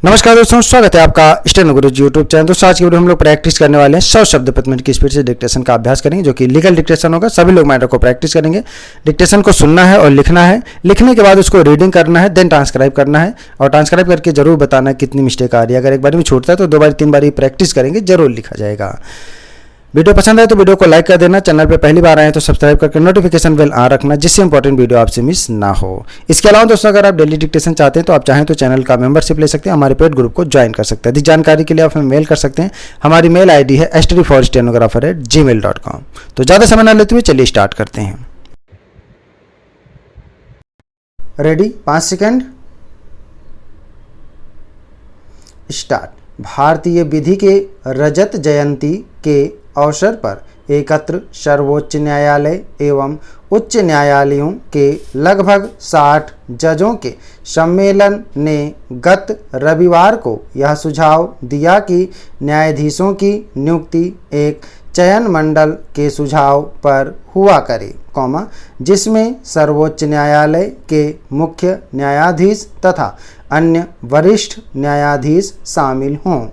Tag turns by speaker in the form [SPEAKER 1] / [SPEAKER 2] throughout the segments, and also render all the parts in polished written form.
[SPEAKER 1] नमस्कार दोस्तों, स्वागत है आपका स्टेनो गुरु जी यूट्यूब चैनल। दोस्तों आज की वीडियो हम लोग प्रैक्टिस करने वाले हैं 100 शब्द प्रति मिनट की स्पीड से डिक्टेशन का अभ्यास करेंगे, जो कि लीगल डिक्टेशन होगा। सभी लोग मैटर को प्रैक्टिस करेंगे। डिक्टेशन को सुनना है और लिखना है। लिखने के बाद उसको रीडिंग करना है, देन ट्रांसक्राइब करना है और ट्रांसक्राइब करके जरूर बताना है कितनी मिस्टेक आ रही है। अगर एक बार में छूटता है तो 2 बार 3 बार प्रैक्टिस करेंगे, जरूर लिखा जाएगा। वीडियो पसंद आए तो वीडियो को लाइक कर देना। चैनल पे पहली बार आए तो सब्सक्राइब करके नोटिफिकेशन बेल ऑन रखना, जिससे इंपॉर्टेंट वीडियो आपसे मिस ना हो। इसके अलावा दोस्तों, अगर आप डेली डिक्टेशन चाहते हैं तो आप चाहें तो चैनल का मेंबरशिप ले सकते हैं, हमारे पेड ग्रुप को ज्वाइन कर सकते हैं। अधिक जानकारी के लिए आप हमें मेल कर सकते हैं। हमारी मेल आईडी है studyforstenographer@gmail.com। तो ज़्यादा समय ना लेते हुए चलिए स्टार्ट करते हैं। रेडी? 5 second, start. भारतीय विधि के रजत जयंती के अवसर पर एकत्र सर्वोच्च न्यायालय एवं उच्च न्यायालयों के लगभग 60 जजों के सम्मेलन ने गत रविवार को यह सुझाव दिया कि न्यायाधीशों की नियुक्ति एक चयन मंडल के सुझाव पर हुआ करे, जिसमें सर्वोच्च न्यायालय के मुख्य न्यायाधीश तथा अन्य वरिष्ठ न्यायाधीश शामिल हों।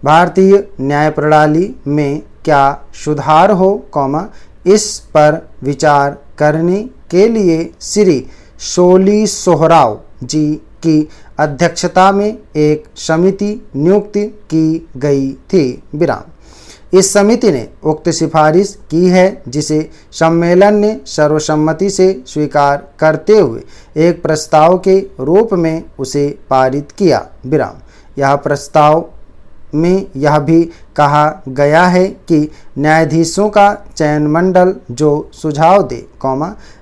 [SPEAKER 1] भारतीय न्याय प्रणाली में क्या सुधार हो, इस पर विचार करने के लिए श्री सोली सोहराव जी की अध्यक्षता में एक समिति नियुक्त की गई थी। इस समिति ने उक्त सिफारिश की है, जिसे सम्मेलन ने सर्वसम्मति से स्वीकार करते हुए एक प्रस्ताव के रूप में उसे पारित किया। यह प्रस्ताव में यह भी कहा गया है कि न्यायाधीशों का चयन मंडल जो सुझाव दे,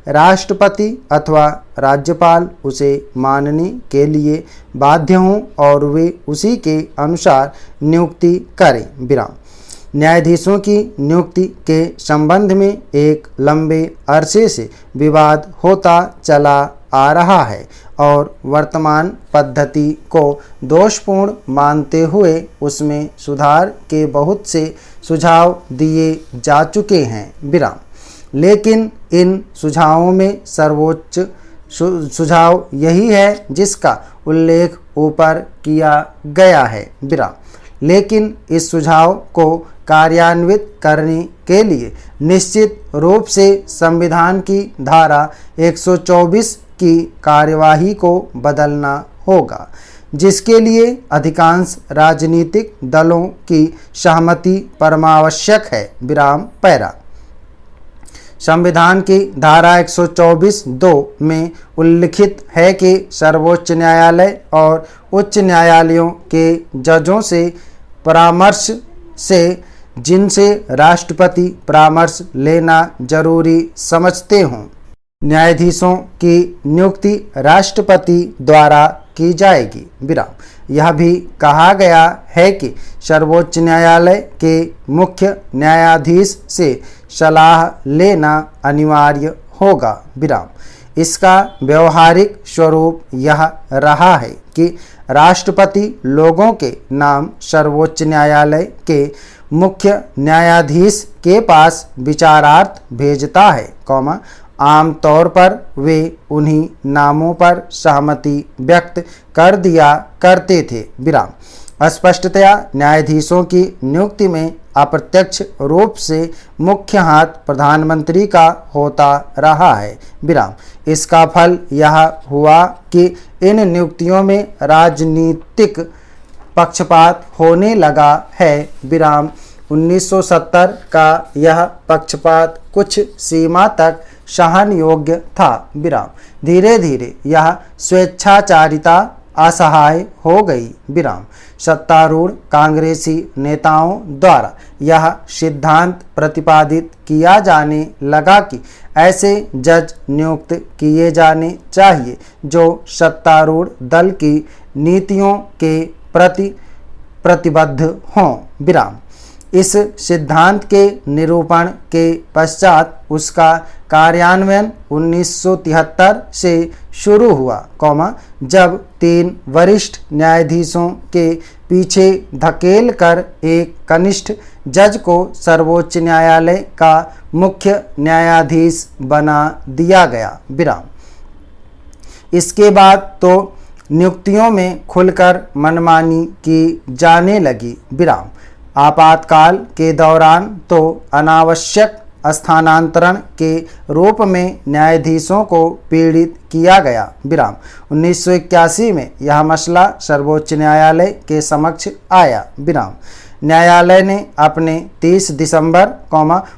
[SPEAKER 1] राष्ट्रपति अथवा राज्यपाल उसे मानने के लिए बाध्य हों और वे उसी के अनुसार नियुक्ति करें। न्यायाधीशों की नियुक्ति के संबंध में एक लंबे अरसे से विवाद होता चला आ रहा है और वर्तमान पद्धति को दोषपूर्ण मानते हुए उसमें सुधार के बहुत से सुझाव दिए जा चुके हैं। लेकिन इन सुझावों में सर्वोच्च सुझाव यही है जिसका उल्लेख ऊपर किया गया है। लेकिन इस सुझाव को कार्यान्वित करने के लिए निश्चित रूप से संविधान की धारा 124 की कार्यवाही को बदलना होगा, जिसके लिए अधिकांश राजनीतिक दलों की सहमति परमावश्यक है। संविधान की धारा 124(2) में उल्लिखित है कि सर्वोच्च न्यायालय और उच्च न्यायालयों के जजों से परामर्श से जिनसे राष्ट्रपति परामर्श लेना जरूरी समझते हों, न्यायाधीशों की नियुक्ति राष्ट्रपति द्वारा की जाएगी। यह भी कहा गया है कि सर्वोच्च न्यायालय के मुख्य न्यायाधीश से सलाह लेना अनिवार्य होगा। इसका व्यवहारिक स्वरूप यह रहा है कि राष्ट्रपति लोगों के नाम सर्वोच्च न्यायालय के मुख्य न्यायाधीश के पास विचारार्थ भेजता है, आमतौर पर वे उन्हीं नामों पर सहमति व्यक्त कर दिया करते थे। स्पष्टतया न्यायाधीशों की नियुक्ति में अप्रत्यक्ष रूप से मुख्य हाथ प्रधानमंत्री का होता रहा है। इसका फल यह हुआ कि इन नियुक्तियों में राजनीतिक पक्षपात होने लगा है। 1970 का यह पक्षपात कुछ सीमा तक सहन योग्य था। धीरे धीरे यह स्वेच्छाचारिता असहाय हो गई। सत्तारूढ़ कांग्रेसी नेताओं द्वारा यह सिद्धांत प्रतिपादित किया जाने लगा कि ऐसे जज नियुक्त किए जाने चाहिए जो सत्तारूढ़ दल की नीतियों के प्रति प्रतिबद्ध हों। इस सिद्धांत के निरूपण के पश्चात उसका कार्यान्वयन 1973 से शुरू हुआ, जब 3 वरिष्ठ न्यायाधीशों के पीछे धकेल कर एक कनिष्ठ जज को सर्वोच्च न्यायालय का मुख्य न्यायाधीश बना दिया गया। इसके बाद तो नियुक्तियों में खुलकर मनमानी की जाने लगी। विराम। आपातकाल के दौरान तो अनावश्यक स्थानांतरण के रूप में न्यायाधीशों को पीड़ित किया गया। विराम। 1981 में यह मसला सर्वोच्च न्यायालय के समक्ष आया। विराम। न्यायालय ने अपने 30 दिसंबर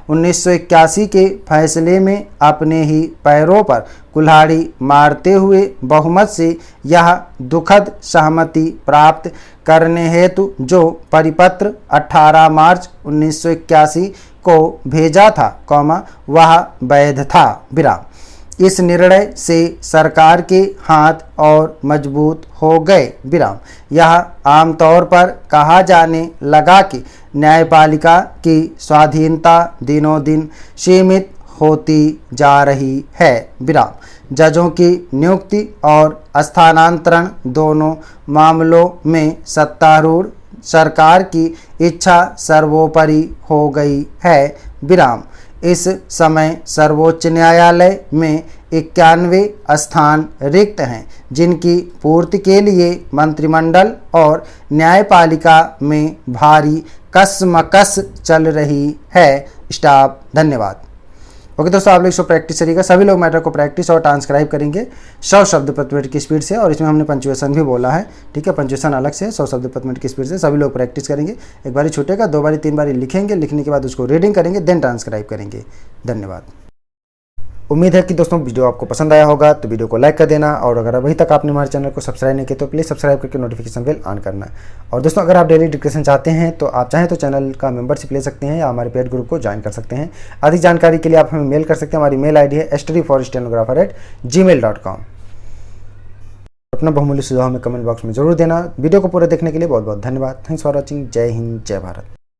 [SPEAKER 1] 1981 के फैसले में अपने ही पैरों पर कुल्हाड़ी मारते हुए बहुमत से यह दुखद सहमति प्राप्त करने हेतु जो परिपत्र 18 मार्च 1981 को भेजा था, वह वैध था। विराम। इस निर्णय से सरकार के हाथ और मजबूत हो गए। विराम। यह आमतौर पर कहा जाने लगा कि न्यायपालिका की स्वाधीनता दिनों दिन सीमित होती जा रही है। विराम। जजों की नियुक्ति और स्थानांतरण दोनों मामलों में सत्तारूढ़ सरकार की इच्छा सर्वोपरि हो गई है। विराम। इस समय सर्वोच्च न्यायालय में 91 स्थान रिक्त हैं, जिनकी पूर्ति के लिए मंत्रिमंडल और न्यायपालिका में भारी कशमकश चल रही है। स्टाफ। धन्यवाद। ओके दोस्तों, आप लोग इसको प्रैक्टिस करिएगा। सभी लोग मैटर को प्रैक्टिस और ट्रांसक्राइब करेंगे 100 शब्द प्रति मिनट की स्पीड से, और इसमें हमने पंचुएशन भी बोला है, ठीक है। पंचुएशन अलग से 100 शब्द प्रति मिनट की स्पीड से सभी लोग प्रैक्टिस करेंगे। एक बारी छूटेगा, 2 बारी 3 बारी लिखेंगे, लिखने के बाद उसको रीडिंग करेंगे, देन ट्रांसक्राइब करेंगे। धन्यवाद। उम्मीद है कि दोस्तों वीडियो आपको पसंद आया होगा, तो वीडियो को लाइक कर देना, और अगर अभी तक आपने हमारे चैनल को सब्सक्राइब नहीं किया तो प्लीज़ सब्सक्राइब करके नोटिफिकेशन बेल ऑन करना। और दोस्तों, अगर आप डेली डिस्कशन चाहते हैं तो आप चाहें तो चैनल का मेंबरशिप ले सकते हैं या हमारे पेड ग्रुप को ज्वाइन कर सकते हैं। अधिक जानकारी के लिए आप हमें मेल कर सकते हैं। हमारी मेल आईडी है studyforstenographer@gmail.com। अपना बहुमूल्य सुझाव हमें कमेंट बॉक्स में जरूर देना। वीडियो को पूरा देखने के लिए बहुत बहुत धन्यवाद। Thanks for watching. जय हिंद, जय भारत।